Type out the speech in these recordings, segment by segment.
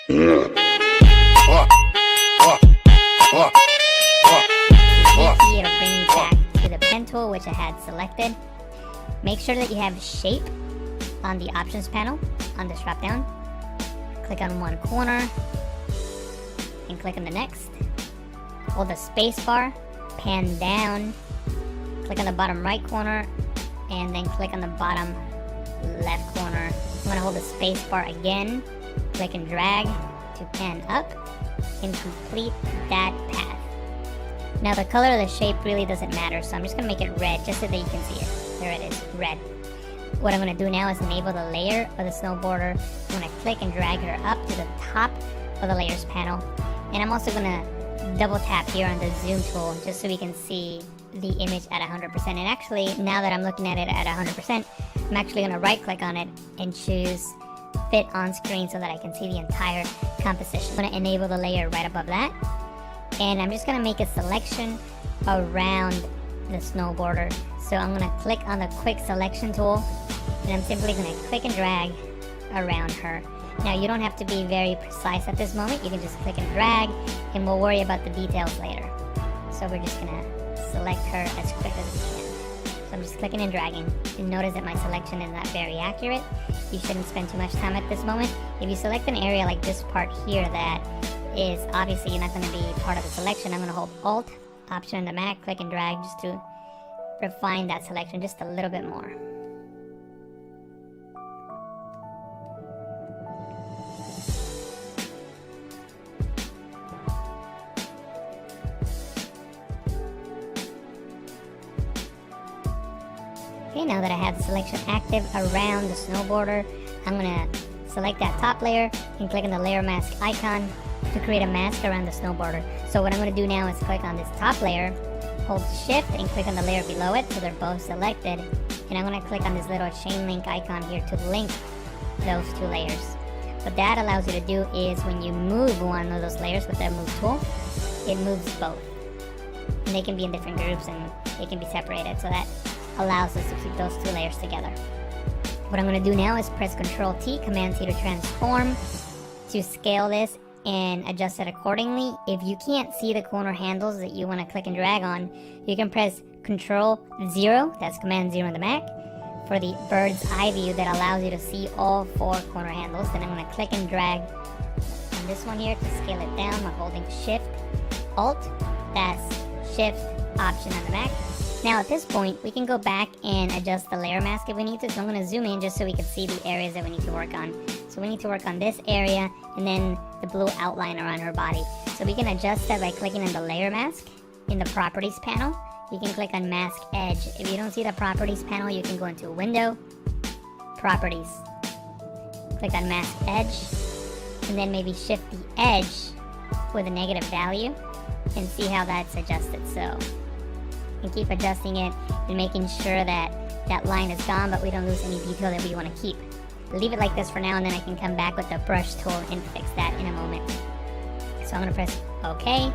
It'll bring you back to the pen tool, which I had selected. Make sure that you have shape on the options panel on this drop down. Click on one corner and click on the next. Hold the space bar, pan down, click on the bottom right corner, and then click on the bottom left corner. I'm going to hold the space bar again, click and drag to pan up and complete that path. Now the color of the shape really doesn't matter, so I'm just going to make it red just so that you can see it. There it is, red. What I'm going to do now is enable the layer of the snowboarder. I'm going to click and drag her up to the top of the layers panel. And I'm also going to double tap here on the zoom tool just so we can see the image at 100%. And actually, now that I'm looking at it at 100%, I'm actually going to right click on it and choose fit on screen so that I can see the entire composition. I'm going to enable the layer right above that. And I'm just going to make a selection around the snowboarder. So I'm going to click on the quick selection tool and I'm simply going to click and drag around her. Now you don't have to be very precise at this moment. You can just click and drag and we'll worry about the details later. So we're just going to select her as quick as we can. So I'm just clicking and dragging. And notice that my selection is not very accurate. You shouldn't spend too much time at this moment. If you select an area like this part here that is obviously not going to be part of the selection, I'm going to hold Alt, Option on the Mac, click and drag just to refine that selection just a little bit more. Okay, now that I have the selection active around the snowboarder, I'm going to select that top layer and click on the layer mask icon to create a mask around the snowboarder. So what I'm going to do now is click on this top layer, hold shift and click on the layer below it so they're both selected, and I'm going to click on this little chain link icon here to link those two layers. What that allows you to do is when you move one of those layers with the move tool, it moves both, and they can be in different groups and they can be separated, so that allows us to keep those two layers together. What I'm going to do now is press Ctrl T, Command T to transform, to scale this and adjust it accordingly. If you can't see the corner handles that you want to click and drag on, you can press Ctrl 0, that's Command 0 on the Mac, for the bird's eye view that allows you to see all four corner handles. Then I'm going to click and drag on this one here to scale it down by holding Shift, Alt, that's Shift, Option on the Mac. Now at this point, we can go back and adjust the layer mask if we need to. So I'm going to zoom in just so we can see the areas that we need to work on. So we need to work on this area and then the blue outline around her body. So we can adjust that by clicking on the layer mask in the properties panel. You can click on mask edge. If you don't see the properties panel, you can go into window, properties, click on mask edge, and then maybe shift the edge with a negative value and see how that's adjusted. So and keep adjusting it and making sure that that line is gone, but we don't lose any detail that we want to keep. Leave it like this for now, and then I can come back with the brush tool and fix that in a moment. So I'm going to press OK,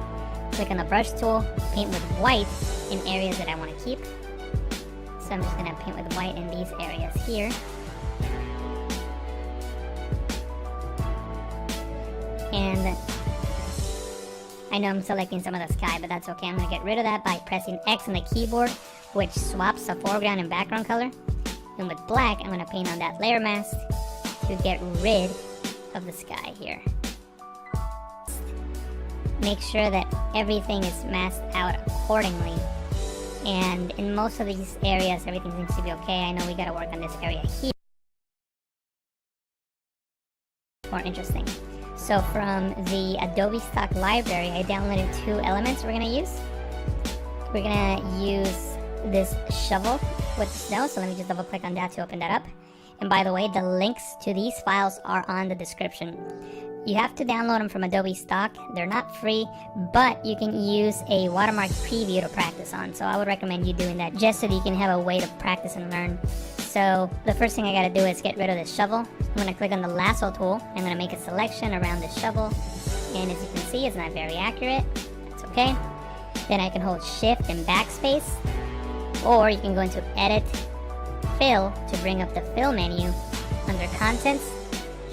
click on the brush tool, paint with white in areas that I want to keep. So I'm just going to paint with white in these areas here. And I know I'm selecting some of the sky, but that's okay. I'm going to get rid of that by pressing X on the keyboard, which swaps the foreground and background color. And with black, I'm going to paint on that layer mask to get rid of the sky here. Make sure that everything is masked out accordingly. And in most of these areas, everything seems to be okay. I know we got to work on this area here. More interesting. So from the Adobe stock library, I downloaded two elements we're going to use. We're going to use this shovel with snow, so let me just double click on that to open that up. And by the way, the links to these files are on the description. You have to download them from Adobe stock. They're not free, but you can use a watermark preview to practice on. So I would recommend you doing that just so that you can have a way to practice and learn. So the first thing I got to do is get rid of this shovel. I'm going to click on the lasso tool. I'm going to make a selection around this shovel. And as you can see, it's not very accurate. That's okay. Then I can hold Shift and Backspace. Or you can go into Edit, Fill to bring up the Fill menu. Under Contents,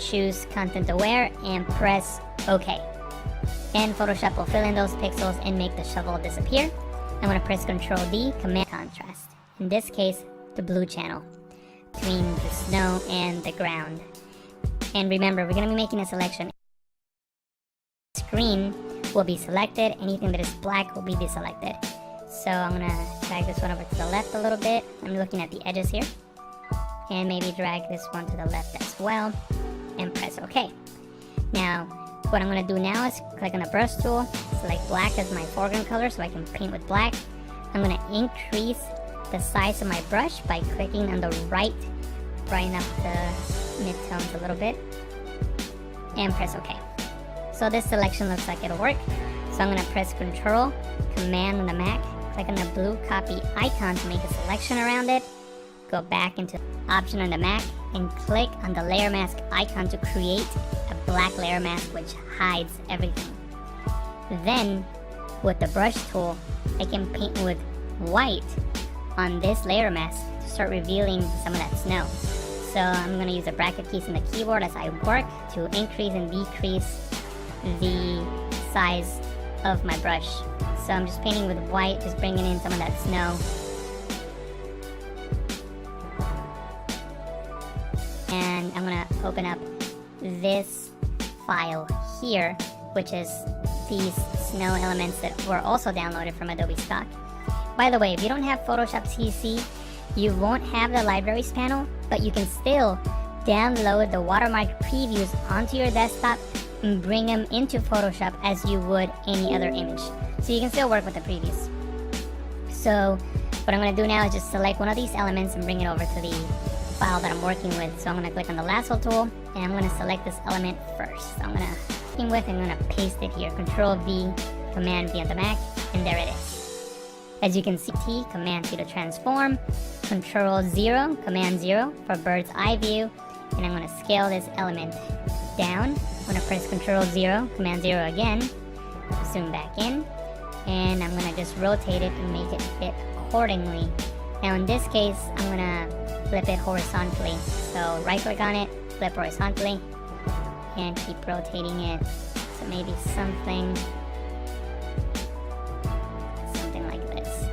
choose content aware and press OK. And Photoshop will fill in those pixels and make the shovel disappear. I'm going to press Ctrl D, Command Contrast. In this case, the blue channel between the snow and the ground. And remember, we're going to be making a selection. Screen will be selected. Anything that is black will be deselected. So I'm going to drag this one over to the left a little bit. I'm looking at the edges here. And maybe drag this one to the left as well. And press OK. Now, what I'm going to do now is click on the brush tool, select black as my foreground color so I can paint with black. I'm going to increase the size of my brush by clicking on the right, brighten up the midtones a little bit, and press OK. So this selection looks like it'll work. So I'm going to press Control, Command on the Mac, click on the blue copy icon to make a selection around it, go back into Option on the Mac, and click on the layer mask icon to create a black layer mask which hides everything. Then, with the brush tool, I can paint with white on this layer mask to start revealing some of that snow. So I'm going to use the bracket keys in the keyboard as I work to increase and decrease the size of my brush. So I'm just painting with white, just bringing in some of that snow. And I'm going to open up this file here, which is these snow elements that were also downloaded from Adobe Stock. By the way, if you don't have Photoshop CC, you won't have the libraries panel, but you can still download the watermark previews onto your desktop and bring them into Photoshop as you would any other image. So you can still work with the previews. So what I'm going to do now is just select one of these elements and bring it over to the file that I'm working with. So I'm going to click on the lasso tool and I'm going to select this element first. So I'm going to paste it here. Control V, Command V on the Mac, and there it is. As you can see, T, Command T to transform, Control 0, Command 0 for bird's eye view, and I'm going to scale this element down. I'm going to press Control 0, Command 0 again, zoom back in, and I'm going to just rotate it and make it fit accordingly. Now in this case, I'm going to flip it horizontally. So right click on it, flip horizontally, and keep rotating it. So maybe something like this.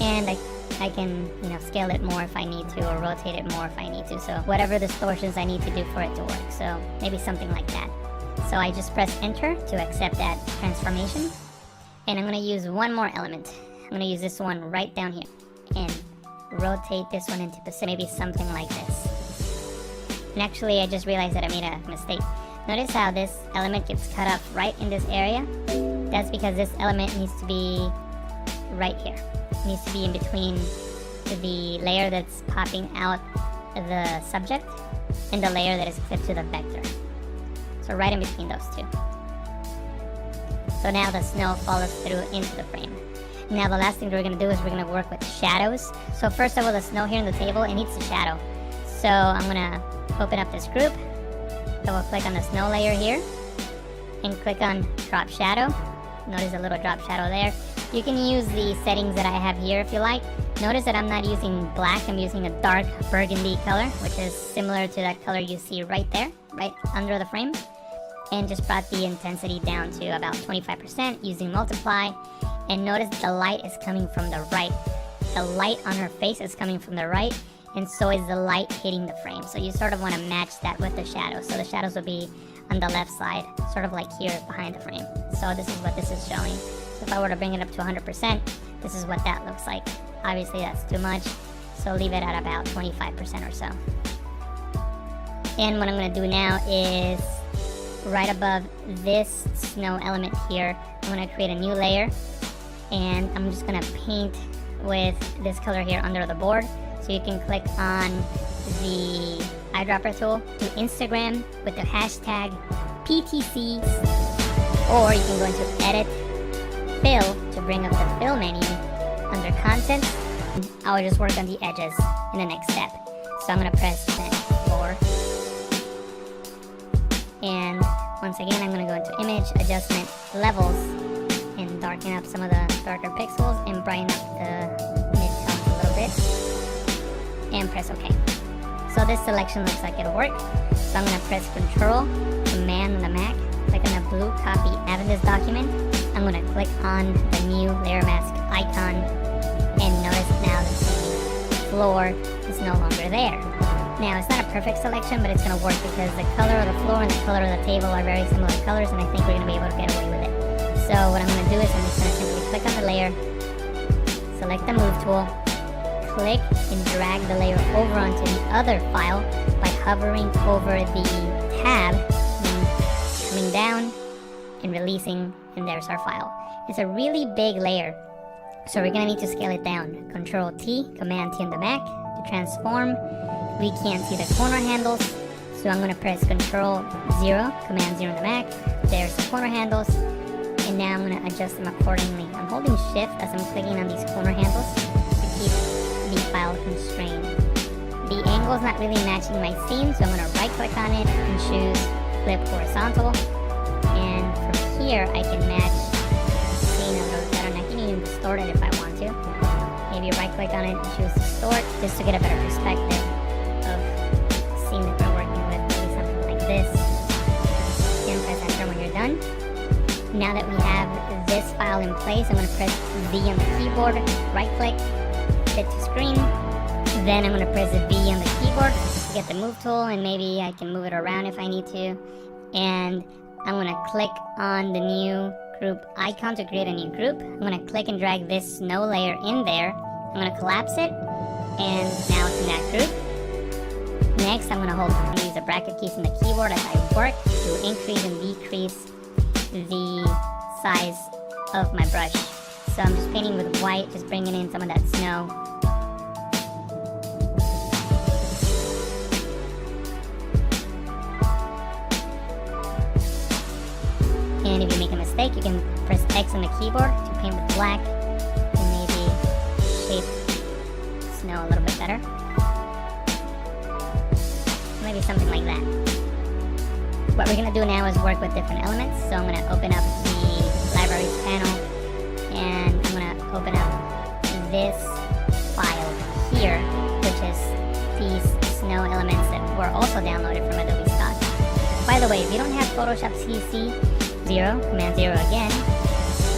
And I can, scale it more if I need to, or rotate it more if I need to. So whatever distortions I need to do for it to work. So maybe something like that. So I just press enter to accept that transformation. And I'm going to use one more element. I'm going to use this one right down here. And rotate this one into position, maybe something like this. And actually, I just realized that I made a mistake. Notice how this element gets cut off right in this area? That's because this element needs to be right here. It needs to be in between the layer that's popping out the subject and the layer that is clipped to the vector. So right in between those two. So now the snow follows through into the frame. Now the last thing that we're going to do is we're going to work with shadows. So first of all, the snow here in the table, it needs a shadow. So I'm going to open up this group. Double click on the snow layer here. And click on drop shadow. Notice a little drop shadow there. You can use the settings that I have here if you like. Notice that I'm not using black, I'm using a dark burgundy color, which is similar to that color you see right there, right under the frame. And just brought the intensity down to about 25% using multiply. And notice the light is coming from the right. The light on her face is coming from the right, and so is the light hitting the frame. So you sort of want to match that with the shadows. So the shadows will be on the left side, sort of like here behind the frame. So this is what this is showing. So if I were to bring it up to 100%, this is what that looks like. Obviously that's too much, so leave it at about 25% or so. And what I'm going to do now is right above this snow element here, I'm going to create a new layer, and I'm just going to paint with this color here under the board. So you can click on the eyedropper tool to Instagram with the hashtag PTC, or you can go into Edit, Fill to bring up the Fill menu under Content. I will just work on the edges in the next step. So I'm going to press Finish 4. And once again, I'm going to go into Image, Adjustment, Levels, and darken up some of the darker pixels and brighten up the midtones a little bit. And press OK. So this selection looks like it'll work. So I'm going to press Control, Command on the Mac, click on the blue copy out of this document. I'm going to click on the new layer mask icon, and notice now that the floor is no longer there. Now it's not a perfect selection, but it's going to work because the color of the floor and the color of the table are very similar colors, and I think we're going to be able to get away with it. So what I'm going to do is I'm just going to simply click on the layer, select the move tool, click and drag the layer over onto the other file by hovering over the tab and coming down and releasing, and there's our file. It's a really big layer, so we're gonna need to scale it down. Control T, Command T on the Mac to transform. We can't see the corner handles, so I'm gonna press Control 0, Command 0 on the Mac. There's the corner handles, and now I'm gonna adjust them accordingly. I'm holding Shift as I'm clicking on these corner handles to keep the file constrained. The angle is not really matching my scene, so I'm going to right click on it and choose Flip Horizontal, and from here I can match the scene a little better, and I can even distort it if I want to. Maybe right click on it and choose Distort just to get a better perspective of the scene that we're working with. Maybe something like this, and press Enter when you're done. Now that we have this file in place, I'm going to press V on the keyboard, right click, fit to screen, then I'm going to press V on the keyboard to get the move tool, and maybe I can move it around if I need to, and I'm going to click on the new group icon to create a new group. I'm going to click and drag this snow layer in there. I'm going to collapse it, and now it's in that group. Next, I'm going to use the bracket keys on the keyboard as I work to increase and decrease the size of my brush. So I'm just painting with white, just bringing in some of that snow. And if you make a mistake, you can press X on the keyboard to paint with black and maybe shape snow a little bit better. Maybe something like that. What we're going to do now is work with different elements. So I'm going to open up the libraries panel, and I'm going to open up this file here, which is these snow elements that were also downloaded from Adobe Stock. By the way, if you don't have Photoshop CC 0, Command 0 again,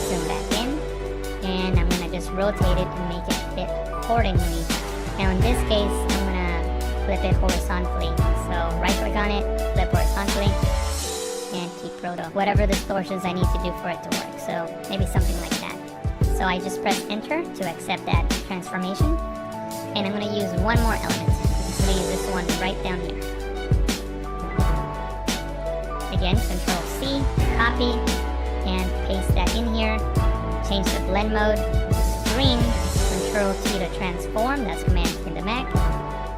zoom back in, and I'm going to just rotate it and make it fit accordingly. Now in this case, I'm going to flip it horizontally. So right click on it, flip horizontally, and keep roto. Whatever distortions I need to do for it to work. So maybe something like that. So I just press Enter to accept that transformation. And I'm going to use one more element. I'm going to use this one right down here. Again, Control C, copy, and paste that in here. Change the blend mode to screen. Control T to transform, that's Command T in the Mac.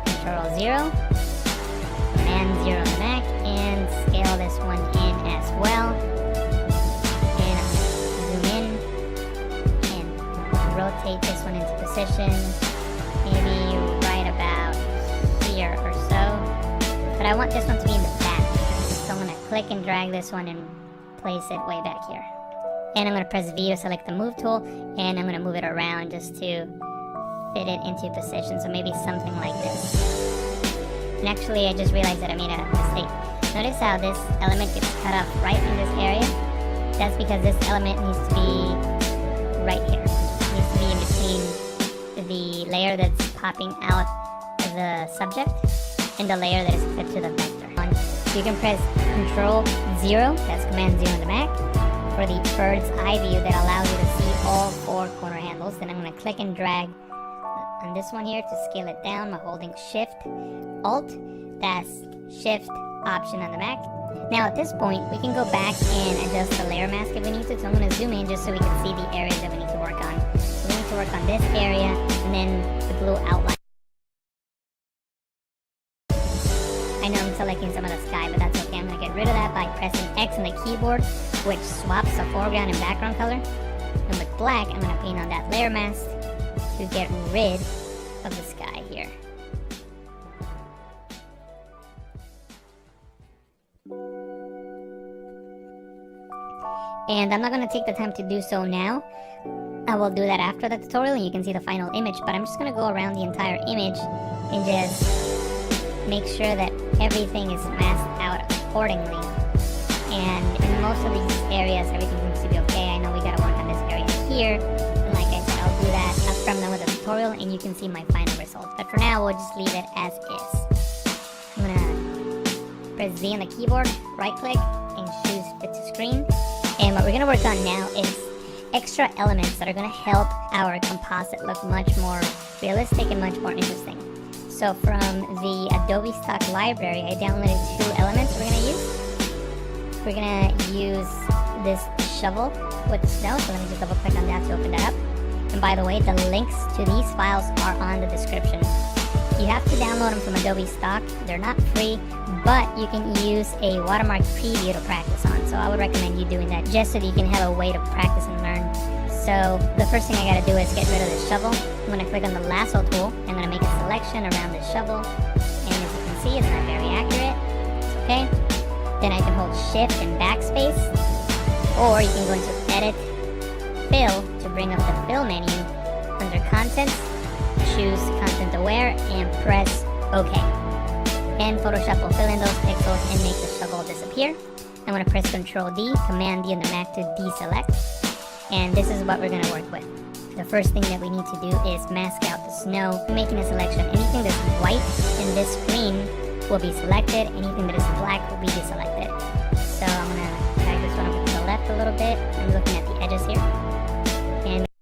Control 0, Command 0 on the Mac, and scale this one in as well. And I'm going to zoom in and rotate this one into position, maybe right about here or so. But I want this one to be in the back, so I'm going to click and drag this one and place it way back here. And I'm going to press V to select the move tool, and I'm going to move it around just to fit it into position, so maybe something like this. And actually, I just realized that I made a mistake. Notice how this element gets cut off right in this area? That's because this element needs to be right here. It needs to be in between the layer that's popping out of the subject and the layer that is clipped to the vector. You can press Control 0, that's Command 0 on the Mac, for the bird's eye view that allows you to see all 4 corner handles. Then I'm going to click and drag on this one here to scale it down by holding Shift, Alt, that's Shift, Option on the Mac. Now at this point, we can go back and adjust the layer mask if we need to. So I'm going to zoom in just so we can see the areas that we need to work on. So we need to work on this area and then the blue outline. I know I'm selecting some of the sky, but that's okay. I'm going to get rid of that by pressing X on the keyboard, which swaps the foreground and background color. And with black, I'm going to paint on that layer mask to get rid of the sky here. And I'm not going to take the time to do so now. I will do that after the tutorial and you can see the final image, but I'm just going to go around the entire image and just make sure that everything is masked out accordingly. And in most of these areas, everything seems to be okay. I know we gotta work on this area here. And like I said, I'll do that after I'm done with the tutorial and you can see my final result. But for now, we'll just leave it as is. I'm gonna press Z on the keyboard, right click, and choose fit to screen. And what we're gonna work on now is extra elements that are gonna help our composite look much more realistic and much more interesting. So from the Adobe stock library, I downloaded 2 elements we're gonna use. We're gonna use this shovel with the snow, so let me just double click on that to open that up. And by the way, the links to these files are on the description. You have to download them from Adobe stock. They're not free, but you can use a watermark preview to practice on. So I would recommend you doing that just so that you can have a way to practice and learn. So the first thing I gotta do is get rid of the shovel. I'm gonna click on the lasso tool. I'm gonna make a selection around the shovel. And as you can see, it's not very accurate. It's okay. Then I can hold shift and backspace. Or you can go into edit, fill to bring up the fill menu. Under content, choose content aware and press OK. And Photoshop will fill in those pixels and make the shovel disappear. I'm going to press Ctrl D, Command D on the Mac to deselect. And this is what we're going to work with. The first thing that we need to do is mask out the snow, making a selection. Anything that's white in this screen will be selected. Anything that is black will be deselected. So I'm going to drag this one over to the left a little bit. I'm looking at the edges here.